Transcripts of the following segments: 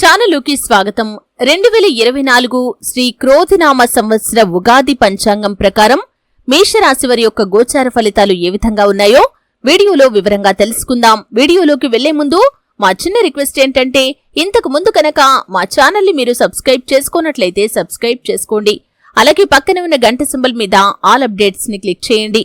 ఛానలుకి స్వాగతం. 2024 శ్రీ క్రోధినామ సంవత్సర ఉగాది పంచాంగం ప్రకారం మేషరాశి వారి యొక్క గోచార ఫలితాలు ఏ విధంగా ఉన్నాయో వీడియోలో వివరంగా తెలుసుకుందాం. వీడియోలోకి వెళ్లే ముందు మా చిన్న రిక్వెస్ట్ ఏంటంటే, ఇంతకు ముందు కనుక మా ఛానల్ని మీరు సబ్స్క్రైబ్ చేసుకున్నట్లయితే సబ్స్క్రైబ్ చేసుకోండి. అలాగే పక్కన ఉన్న గంట సింబల్ మీద ఆల్ అప్డేట్స్ ని క్లిక్ చేయండి.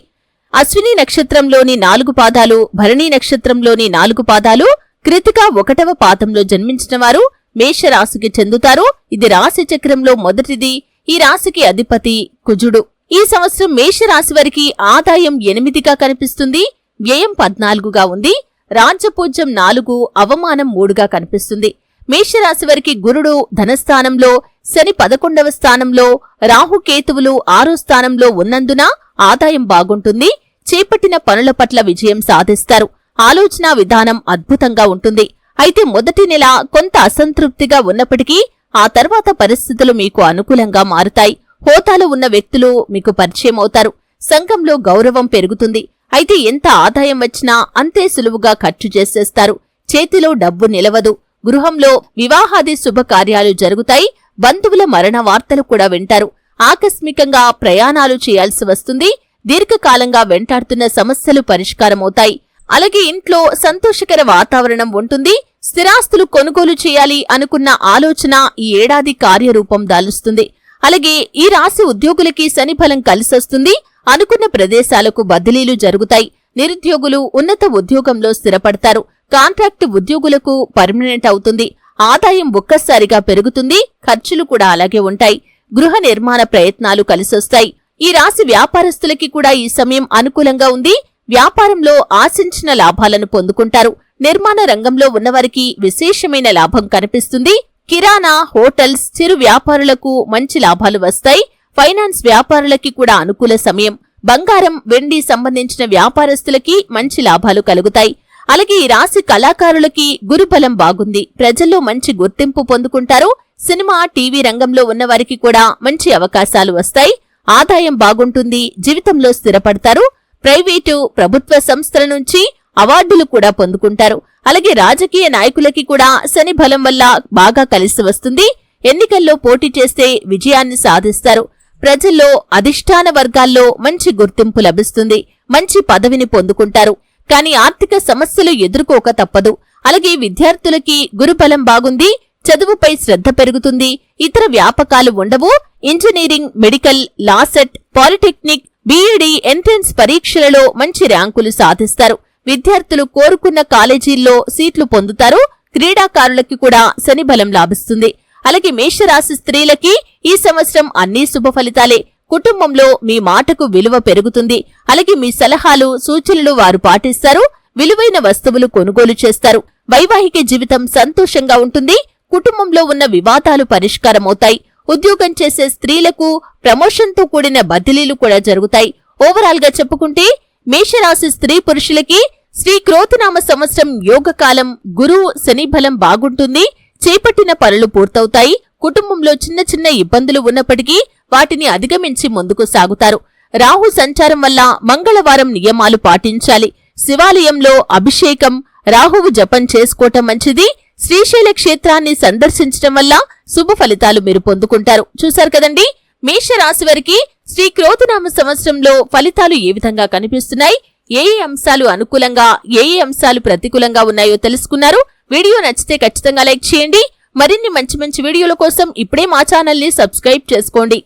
అశ్విని నక్షత్రంలోని 4 పాదాలు, భరణి నక్షత్రంలోని 4 పాదాలు, కృతిక 1వ పాదంలో జన్మించిన వారు మేషరాశికి చెందుతారు. ఇది రాశి చక్రంలో మొదటిది. ఈ రాశికి అధిపతి కుజుడు. ఈ సంవత్సరం మేషరాశి వారికి ఆదాయం 8గా కనిపిస్తుంది, వ్యయం 14గా ఉంది, రాజ్యపూజ్యం 4, అవమానం 3గా కనిపిస్తుంది. మేషరాశి వారికి గురుడు ధనస్థానంలో, శని 11వ స్థానంలో, రాహుకేతువులు 6వ స్థానంలో ఉన్నందున ఆదాయం బాగుంటుంది. చేపట్టిన పనుల పట్ల విజయం సాధిస్తారు. ఆలోచన విధానం అద్భుతంగా ఉంటుంది. అయితే మొదటి నెల కొంత అసంతృప్తిగా ఉన్నప్పటికీ ఆ తర్వాత పరిస్థితులు మీకు అనుకూలంగా మారుతాయి. హోదాలో ఉన్న వ్యక్తులు మీకు పరిచయం అవుతారు. సంఘంలో గౌరవం పెరుగుతుంది. అయితే ఎంత ఆదాయం వచ్చినా అంతే సులువుగా ఖర్చు చేసేస్తారు. చేతిలో డబ్బు నిలవదు. గృహంలో వివాహాది శుభకార్యాలు జరుగుతాయి. బంధువుల మరణ వార్తలు కూడా వింటారు. ఆకస్మికంగా ప్రయాణాలు చేయాల్సి వస్తుంది. దీర్ఘకాలంగా వెంటాడుతున్న సమస్యలు పరిష్కారమవుతాయి. అలాగే ఇంట్లో సంతోషకర వాతావరణం ఉంటుంది. స్థిరాస్తులు కొనుగోలు చేయాలి అనుకున్న ఆలోచన ఈ ఏడాది కార్యరూపం దాలుస్తుంది. అలాగే ఈ రాశి ఉద్యోగులకి శని బలం కలిసొస్తుంది. అనుకున్న ప్రదేశాలకు బదిలీలు జరుగుతాయి. నిరుద్యోగులు ఉన్నత ఉద్యోగంలో స్థిరపడతారు. కాంట్రాక్టు ఉద్యోగులకు పర్మనెంట్ అవుతుంది. ఆదాయం ఒక్కసారిగా పెరుగుతుంది. ఖర్చులు కూడా అలాగే ఉంటాయి. గృహ నిర్మాణ ప్రయత్నాలు కలిసొస్తాయి. ఈ రాశి వ్యాపారస్తులకి కూడా ఈ సమయం అనుకూలంగా ఉంది. వ్యాపారంలో ఆశించిన లాభాలను పొందుకుంటారు. నిర్మాణ రంగంలో ఉన్నవారికి విశేషమైన లాభం కనిపిస్తుంది. కిరాణా, హోటల్స్, చిరు వ్యాపారులకు మంచి లాభాలు వస్తాయి. ఫైనాన్స్ వ్యాపారులకి కూడా అనుకూల సమయం. బంగారం, వెండి సంబంధించిన వ్యాపారస్తులకి మంచి లాభాలు కలుగుతాయి. అలాగే ఈ రాశి కళాకారులకి గురుబలం బాగుంది. ప్రజల్లో మంచి గుర్తింపు పొందుకుంటారు. సినిమా, టీవీ రంగంలో ఉన్నవారికి కూడా మంచి అవకాశాలు వస్తాయి. ఆదాయం బాగుంటుంది. జీవితంలో స్థిరపడతారు. ప్రైవేటు, ప్రభుత్వ సంస్థల నుంచి అవార్డులు కూడా పొందుకుంటారు. అలాగే రాజకీయ నాయకులకి కూడా శని బలం వల్ల బాగా కలిసి వస్తుంది. ఎన్నికల్లో పోటీ చేస్తే విజయాన్ని సాధిస్తారు. ప్రజల్లో అధిష్టాన వర్గాల్లో మంచి గుర్తింపు లభిస్తుంది. మంచి పదవిని పొందుకుంటారు. కానీ ఆర్థిక సమస్యలు ఎదుర్కోక తప్పదు. అలాగే విద్యార్థులకి గురుబలం బాగుంది. చదువుపై శ్రద్ధ పెరుగుతుంది. ఇతర వ్యాపకాలు ఉండవు. Engineering, medical, LAWCET, polytechnic, BEd, entrance పరీక్షలలో మంచి ర్యాంకులు సాధిస్తారు. విద్యార్థులు కోరుకున్న కాలేజీల్లో సీట్లు పొందుతారు. క్రీడాకారులకి కూడా శని బలం లాభిస్తుంది. అలాగే మేషరాశి స్త్రీలకి ఈ సంవత్సరం అన్ని శుభ ఫలితాలే. కుటుంబంలో మీ మాటకు విలువ పెరుగుతుంది. అలాగే మీ సలహాలు, సూచనలు వారు పాటిస్తారు. విలువైన వస్తువులు కొనుగోలు చేస్తారు. వైవాహిక జీవితం సంతోషంగా ఉంటుంది. కుటుంబంలో ఉన్న వివాదాలు పరిష్కారమవుతాయి. ఉద్యోగం చేసే స్త్రీలకు ప్రమోషన్తో కూడిన బదిలీలు కూడా జరుగుతాయి. ఓవరాల్ గా చెప్పుకుంటే మేషరాశి స్త్రీ పురుషులకి శ్రీ క్రోధినామ సంవత్సరం యోగకాలం. గురు శని బలం బాగుంటుంది. చేపట్టిన పనులు పూర్తవుతాయి. కుటుంబంలో చిన్న చిన్న ఇబ్బందులు ఉన్నప్పటికీ వాటిని అధిగమించి ముందుకు సాగుతారు. రాహు సంచారం వల్ల మంగళవారం నియమాలు పాటించాలి. శివాలయంలో అభిషేకం, రాహువు జపం చేసుకోవటం మంచిది. శ్రీశైల క్షేత్రాన్ని సందర్శించడం వల్ల శుభ ఫలితాలు మీరు పొందుకుంటారు. చూశారు కదండి, మేషరాశి వారికి శ్రీ క్రోధినామ సంవత్సరంలో ఫలితాలు ఏ విధంగా కనిపిస్తున్నాయి, ఏ అంశాలు అనుకూలంగా, ఏ అంశాలు ప్రతికూలంగా ఉన్నాయో తెలుసుకున్నారు. వీడియో నచ్చితే ఖచ్చితంగా లైక్ చేయండి. మరిన్ని మంచి మంచి వీడియోల కోసం ఇప్పుడే మా ఛానల్ని సబ్స్క్రైబ్ చేసుకోండి.